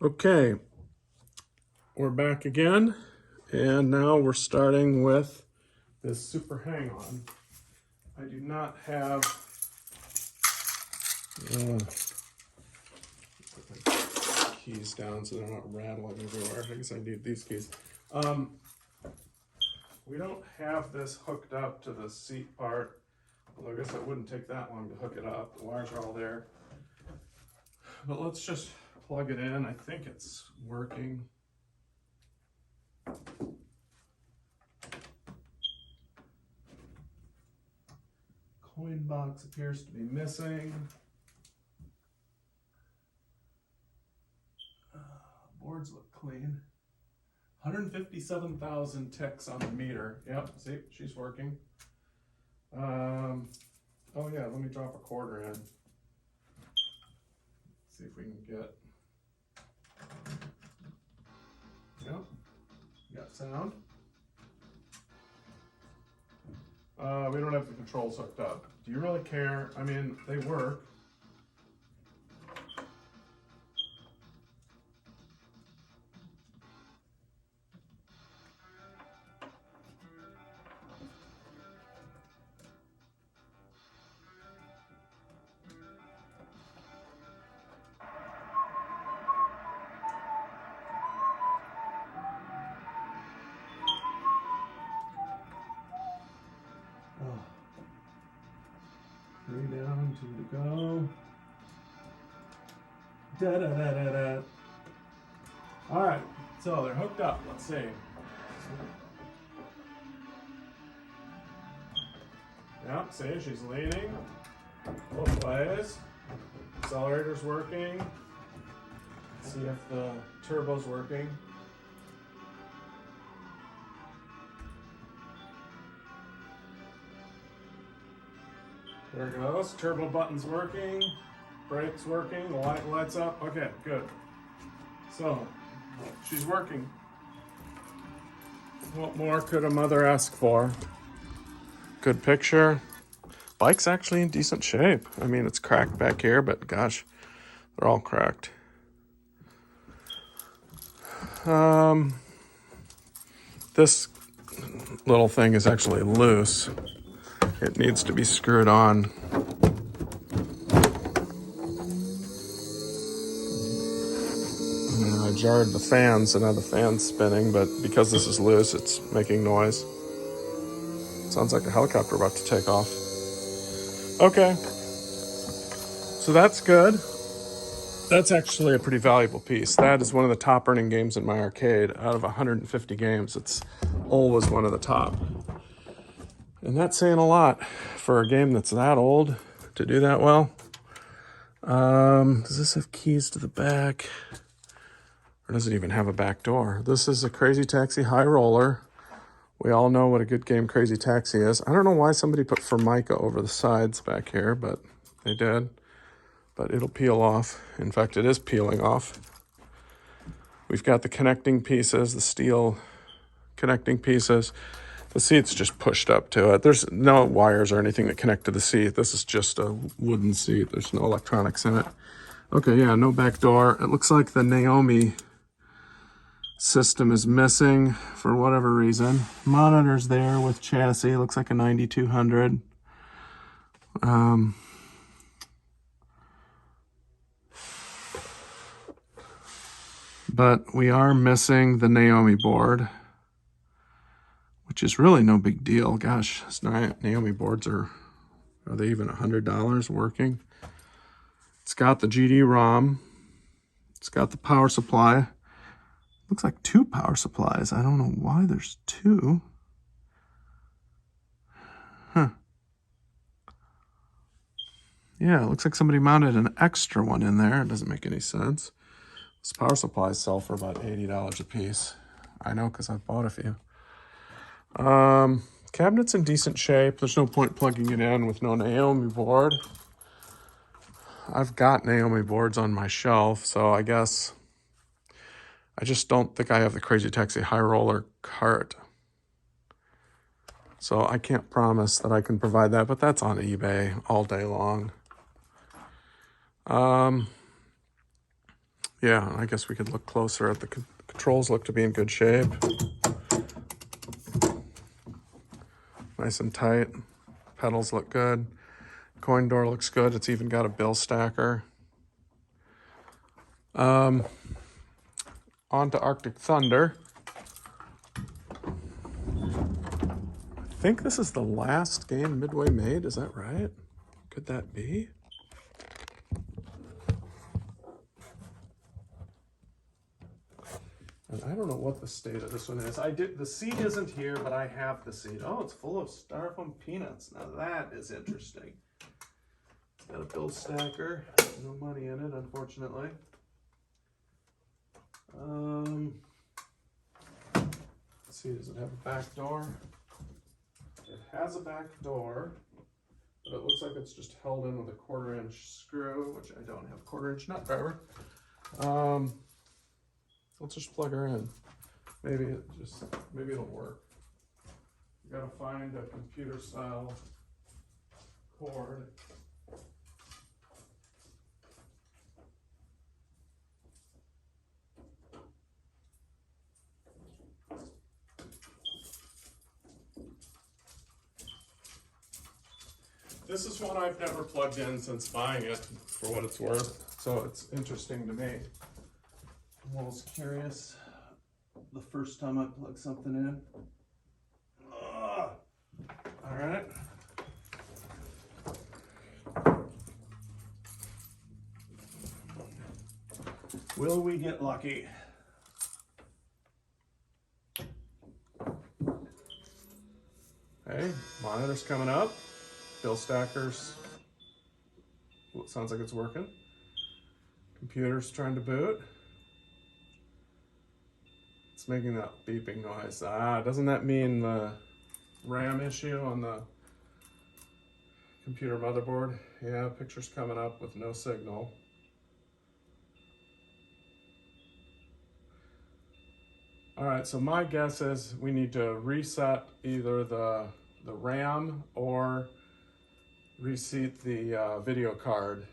Okay, we're back again, and now we're starting with this super hang-on. I do not have put my keys down so they're not rattling everywhere. I guess I need these keys. We don't have this hooked up to the seat part, although I guess it wouldn't take that long to hook it up. The wires are all there. But let's just plug it in. I think it's working. Coin box appears to be missing. Boards look clean. 157,000 ticks on the meter. Yep, see, she's working. Oh yeah, let me drop a quarter in. See if we can get. Yep, got sound. We don't have the controls hooked up. Do you really care? I mean, they work. Oh. 3 down, 2 to go. Da da da da da. All right, so they're hooked up. Let's see. Yep, see, she's leaning both ways. Accelerator's working. Let's see if the turbo's working. There it goes. Turbo button's working. Brakes working. The light lights up. Okay, good. So, she's working. What more could a mother ask for? Good picture. Bike's actually in decent shape. I mean, it's cracked back here, but gosh, they're all cracked. This little thing is actually loose. It needs to be screwed on. I jarred the fans, and now the fan's spinning, but because this is loose, it's making noise. Sounds like a helicopter about to take off. Okay, so that's good. That's actually a pretty valuable piece. That is one of the top earning games in my arcade. Out of 150 games, it's always one of the top. And that's saying a lot for a game that's that old to do that well. Does this have keys to the back? Or does it even have a back door? This is a Crazy Taxi High Roller. We all know what a good game Crazy Taxi is. I don't know why somebody put Formica over the sides back here, but they did. But it'll peel off. In fact, it is peeling off. We've got the connecting pieces, the steel connecting pieces. The seat's just pushed up to it. There's no wires or anything that connect to the seat. This is just a wooden seat. There's no electronics in it. Okay, yeah, no back door. It looks like the Naomi system is missing for whatever reason. Monitor's there with chassis. Looks like a 9200. But we are missing the Naomi board, which is really no big deal. Gosh, Naomi boards are they even $100 working? It's got the GD-ROM. It's got the power supply. Looks like 2 power supplies. I don't know why there's 2. Huh. Yeah, it looks like somebody mounted an extra one in there. It doesn't make any sense. These power supplies sell for about $80 a piece. I know because I've bought a few. Cabinet's in decent shape. There's no point plugging it in with no Naomi board. I've got Naomi boards on my shelf, so I guess I just don't think I have the Crazy Taxi High Roller cart. So I can't promise that I can provide that, but that's on eBay all day long. Yeah, I guess we could look closer at the controls. Look to be in good shape. Nice and tight. Pedals look good. Coin door looks good. It's even got a bill stacker. On to Arctic Thunder. I think this is the last game Midway made. Is that right? Could that be? And I don't know what the state of this one is. The seed isn't here, but I have the seed. Oh, it's full of styrofoam peanuts. Now that is interesting. It's got a bill stacker. No money in it, unfortunately. Let's see, does it have a back door? It has a back door, but it looks like it's just held in with a 1/4-inch screw, which I don't have a 1/4-inch nut driver. Let's just plug her in. Maybe it'll work. You gotta find a computer style cord. This is one I've never plugged in since buying it, for what it's worth. So it's interesting to me. I'm always curious the first time I plug something in. All right. Will we get lucky? Hey, monitor's coming up. Bill stackers. Well, it sounds like it's working. Computer's trying to boot. It's making that beeping noise. Doesn't that mean the RAM issue on the computer motherboard? Yeah, picture's coming up with no signal. All right, so my guess is we need to reset either the RAM or reseat the video card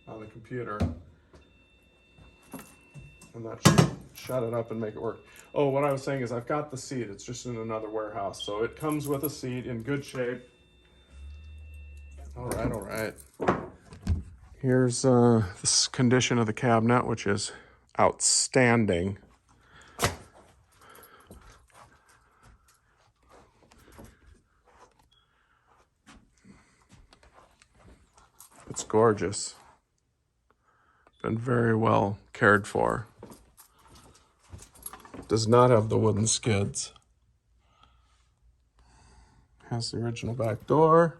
on the computer. And that should shut it up and make it work. Oh, what I was saying is I've got the seat. It's just in another warehouse. So it comes with a seat in good shape. All right. Here's this condition of the cabinet, which is outstanding. It's gorgeous. Been very well cared for. Does not have the wooden skids. Has the original back door.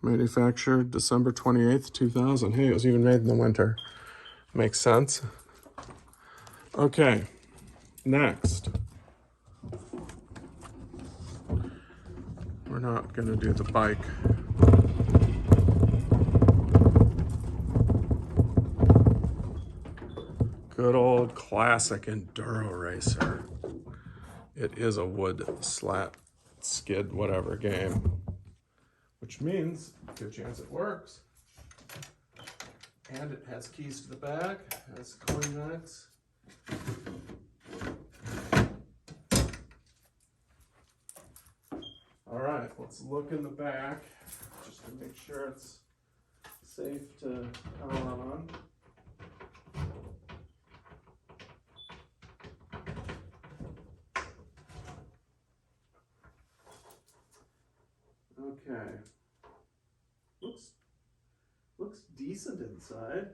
Manufactured December 28th, 2000. Hey, it was even made in the winter. Makes sense. Okay, next. We're not gonna do the bike. Good old classic Enduro Racer. It is a wood slat skid whatever game, which means good chance it works. And it has keys to the back, has coin necks. All right, let's look in the back just to make sure it's safe to power on. Okay, looks decent inside.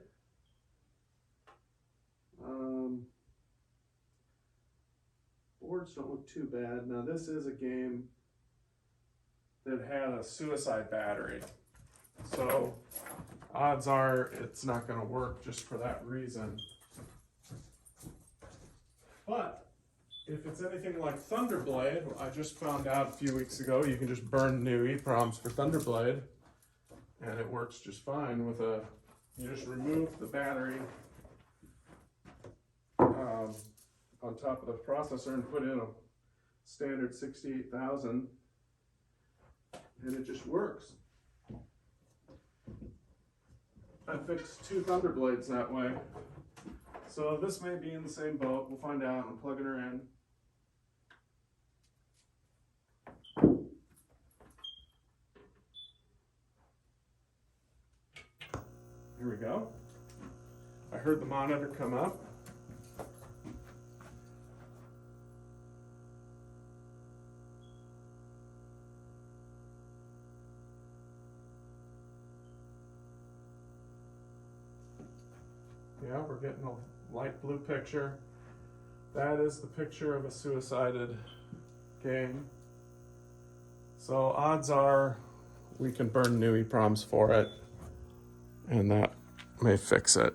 Boards don't look too bad. Now this is a game that had a suicide battery, so odds are it's not going to work just for that reason. But if it's anything like Thunderblade, I just found out a few weeks ago you can just burn new EEPROMs for Thunderblade and it works just fine with you just remove the battery on top of the processor and put in a standard 68,000 and it just works. I fixed 2 Thunderblades that way. So this may be in the same boat. We'll find out. I'm plugging her in. Here we go. I heard the monitor come up. Yeah, we're getting a light blue picture. That is the picture of a suicided game. So odds are we can burn new EPROMs for it, and that may fix it.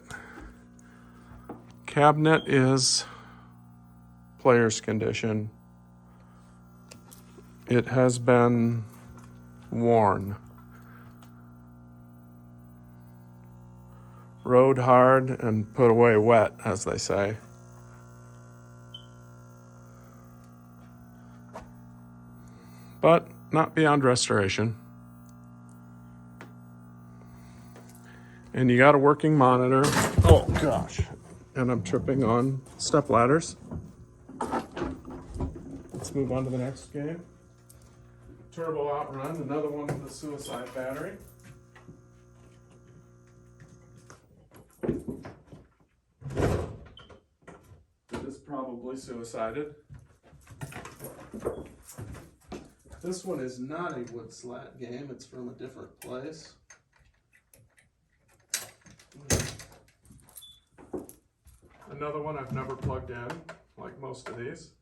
Cabinet is player's condition. It has been worn. Rode hard and put away wet, as they say. But not beyond restoration. And you got a working monitor. Oh gosh. And I'm tripping on step ladders. Let's move on to the next game. Turbo Outrun, another one with a suicide battery. It is probably suicided. This one is not a wood slat game, it's from a different place. Another one I've never plugged in, like most of these.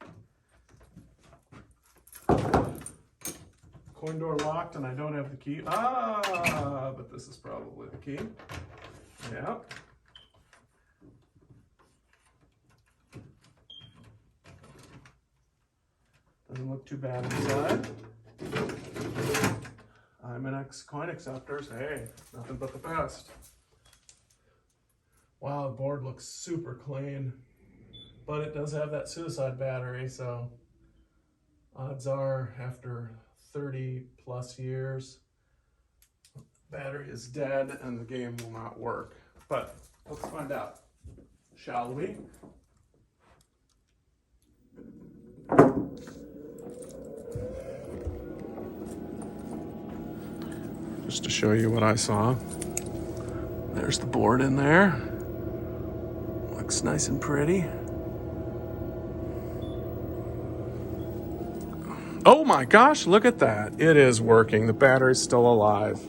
Coin door locked and I don't have the key. But this is probably the key. Yeah. Doesn't look too bad inside. I'm an ex-coin acceptors. Hey, nothing but the best. Wow, the board looks super clean, but it does have that suicide battery, so odds are after 30 plus years, battery is dead and the game will not work. But let's find out, shall we? Just to show you what I saw. There's the board in there. Looks nice and pretty. Oh my gosh, look at that. It is working. The battery's still alive.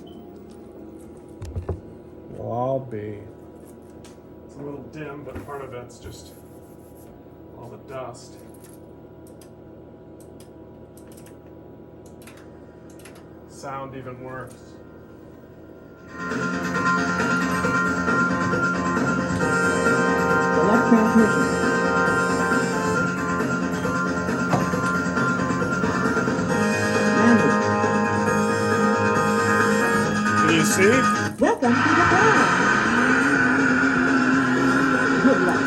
Well, I'll be. It's a little dim, but part of it's just all the dust. Sound even worse. Select transmission. Can you see? Welcome to the bar. Good luck.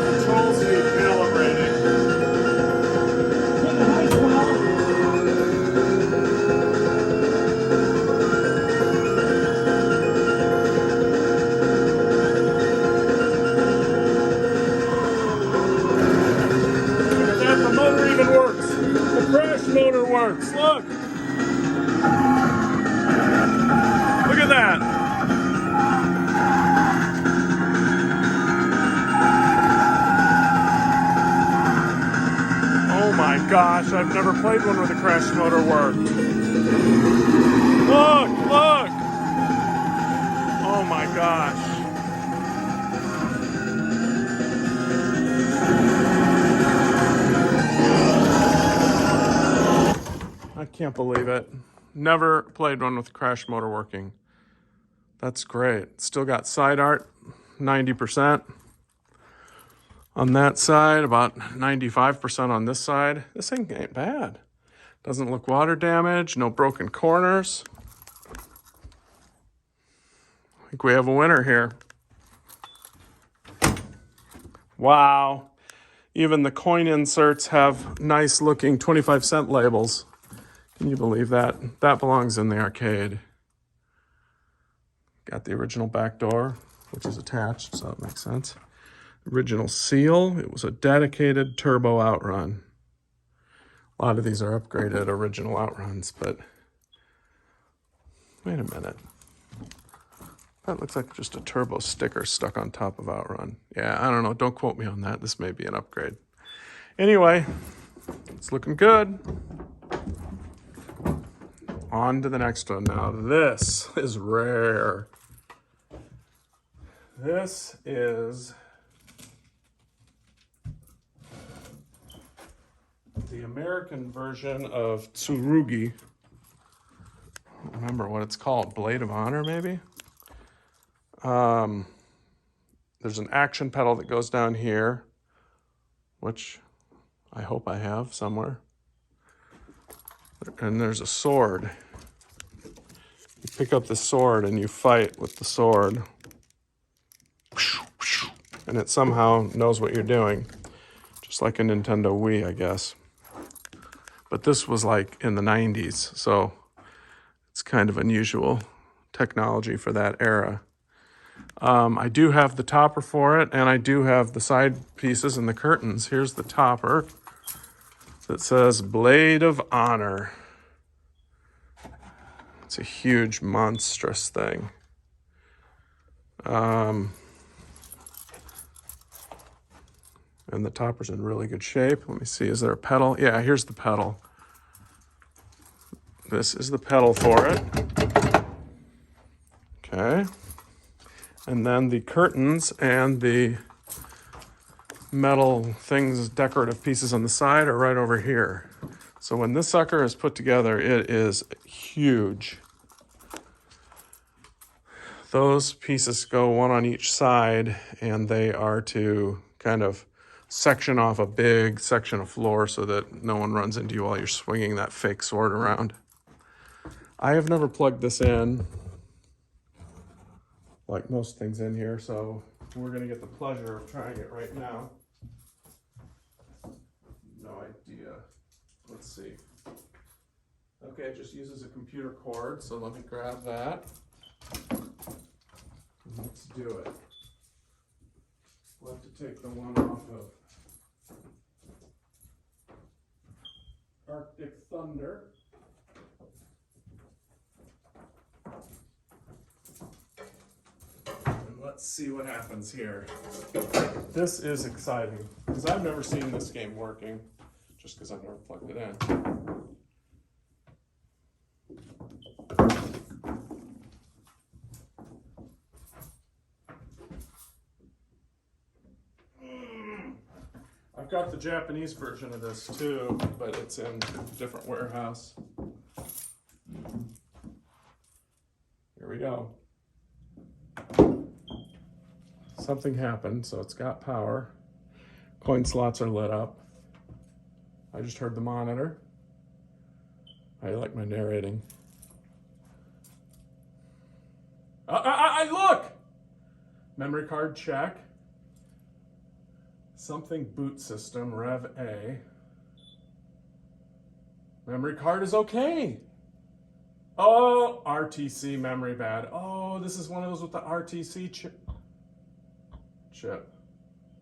Controls need calibrating. Take a nice smile. Look at that, the motor even works. The crash motor works, look. Look at that. Oh my gosh, I've never played one where the crash motor worked. Look, look. Oh my gosh. I can't believe it. Never played one with crash motor working. That's great. Still got side art, 90%. On that side, about 95% on this side. This thing ain't bad. Doesn't look water damaged, no broken corners. I think we have a winner here. Wow. Even the coin inserts have nice looking 25-cent labels. Can you believe that? That belongs in the arcade. Got the original back door, which is attached, so it makes sense. Original seal. It was a dedicated turbo Outrun. A lot of these are upgraded original Outruns, but wait a minute. That looks like just a turbo sticker stuck on top of Outrun. Yeah, I don't know. Don't quote me on that. This may be an upgrade. Anyway, it's looking good. On to the next one. Now, this is rare. This is the American version of Tsurugi. I don't remember what it's called. Blade of Honor, maybe? There's an action pedal that goes down here, which I hope I have somewhere. And there's a sword. You pick up the sword and you fight with the sword. And it somehow knows what you're doing. Just like a Nintendo Wii, I guess. But this was like in the 90s, so it's kind of unusual technology for that era. I do have the topper for it, and I do have the side pieces and the curtains. Here's the topper that says Blade of Honor. It's a huge, monstrous thing. And the topper's in really good shape. Let me see, is there a pedal? Yeah, here's the pedal. This is the pedal for it. Okay. And then the curtains and the metal things, decorative pieces on the side are right over here. So when this sucker is put together, it is huge. Those pieces go one on each side, and they are to kind of section off a big section of floor so that no one runs into you while you're swinging that fake sword around. I have never plugged this in, like most things in here, so we're going to get the pleasure of trying it right now. No idea. Let's see. Okay, it just uses a computer cord, so let me grab that. Let's do it. We'll have to take the one off of Arctic Thunder. And let's see what happens here. This is exciting, because I've never seen this game working, just because I've never plugged it in. I've got the Japanese version of this too, but it's in a different warehouse. Here we go. Something happened, so it's got power. Coin slots are lit up. I just heard the monitor. I like my narrating. Look! Memory card check. Something boot system, Rev A. Memory card is okay. Oh, RTC memory bad. Oh, this is one of those with the RTC chip. And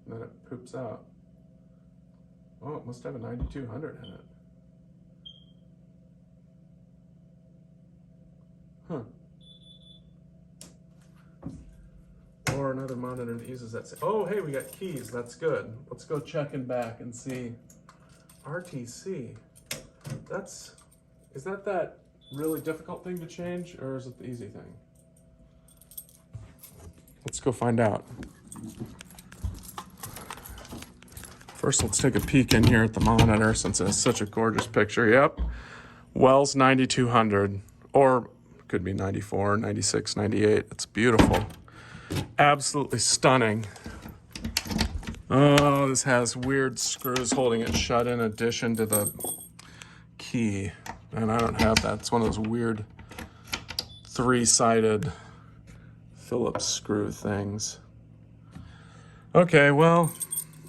then it poops out. Oh, it must have a 9200 in it. Huh. Or another monitor that uses that. Oh, hey, we got keys. That's good. Let's go check in back and see. RTC. Is that really difficult thing to change, or is it the easy thing? Let's go find out. First, let's take a peek in here at the monitor, since it's such a gorgeous picture. Yep. Wells 9200, or could be 94, 96, 98. It's beautiful. Absolutely stunning. Oh, this has weird screws holding it shut in addition to the key. And I don't have that. It's one of those weird three-sided Phillips screw things. Okay, well,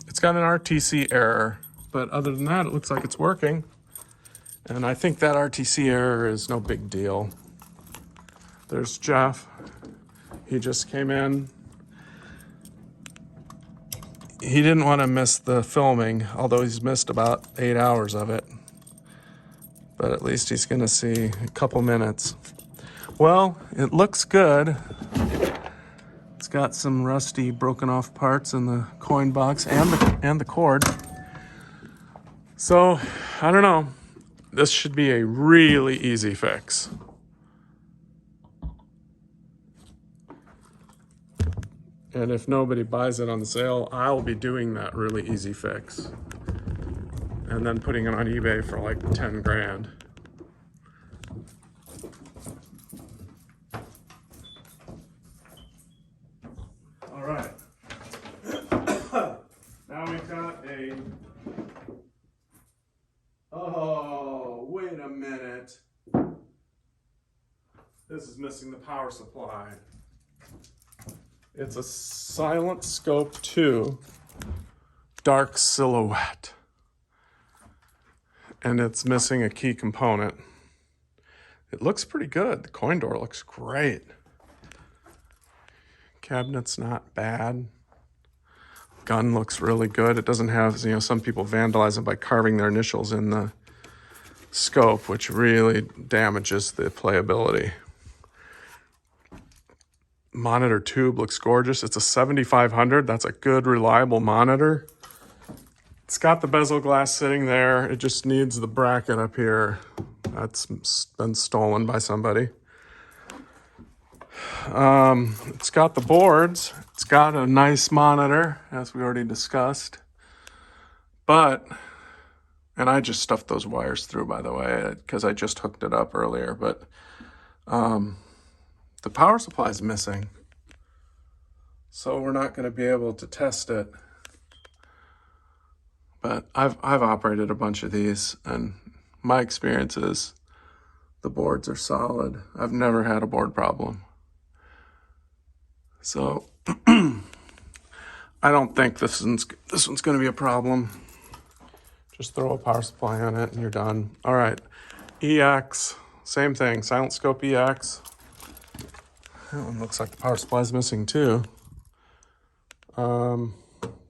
it's got an RTC error, but other than that, it looks like it's working. And I think that RTC error is no big deal. There's Jeff. He just came in. He didn't want to miss the filming, although he's missed about 8 hours of it. But at least he's going to see a couple minutes. Well, it looks good. It's got some rusty, broken off parts in the coin box and the cord. So, I don't know. This should be a really easy fix. And if nobody buys it on the sale, I'll be doing that really easy fix. And then putting it on eBay for like 10 grand. All right. Now we've got a... Oh, wait a minute. This is missing the power supply. It's a Silent Scope 2 dark silhouette. And it's missing a key component. It looks pretty good. The coin door looks great. Cabinet's not bad. Gun looks really good. It doesn't have, some people vandalize it by carving their initials in the scope, which really damages the playability. Monitor tube looks gorgeous. It's a 7500. That's a good, reliable monitor. It's got the bezel glass sitting there. It just needs the bracket up here. That's been stolen by somebody. It's got the boards. It's got a nice monitor, as we already discussed. And I just stuffed those wires through, by the way, because I just hooked it up earlier. But the power supply is missing. So we're not going to be able to test it. But I've operated a bunch of these, and my experience is the boards are solid. I've never had a board problem. So I don't think this one's going to be a problem. Just throw a power supply on it and you're done. All right, EX, same thing, Silent Scope EX. That one looks like the power supply is missing too.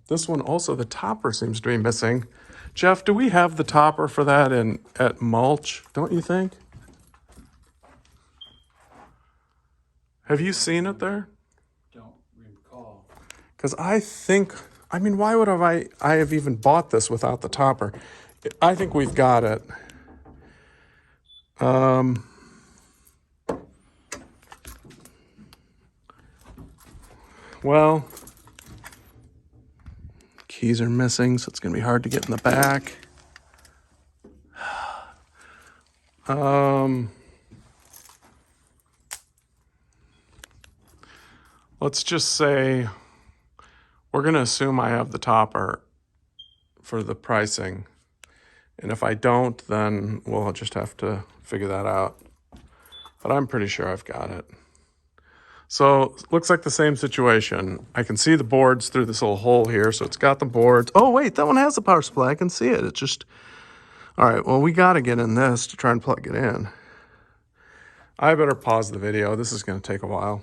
This one also, the topper seems to be missing. Jeff, do we have the topper for that at Mulch, don't you think? Have you seen it there? Don't recall. Because why would I have even bought this without the topper? I think we've got it. Well, keys are missing, so it's going to be hard to get in the back. Let's just say we're going to assume I have the topper for the pricing. And if I don't, then we'll just have to figure that out. But I'm pretty sure I've got it. So looks like the same situation. I can see the boards through this little hole here. So it's got the boards. Oh, wait, that one has the power supply. I can see it. It's just, all right, well, we got to get in this to try and plug it in. I better pause the video. This is going to take a while.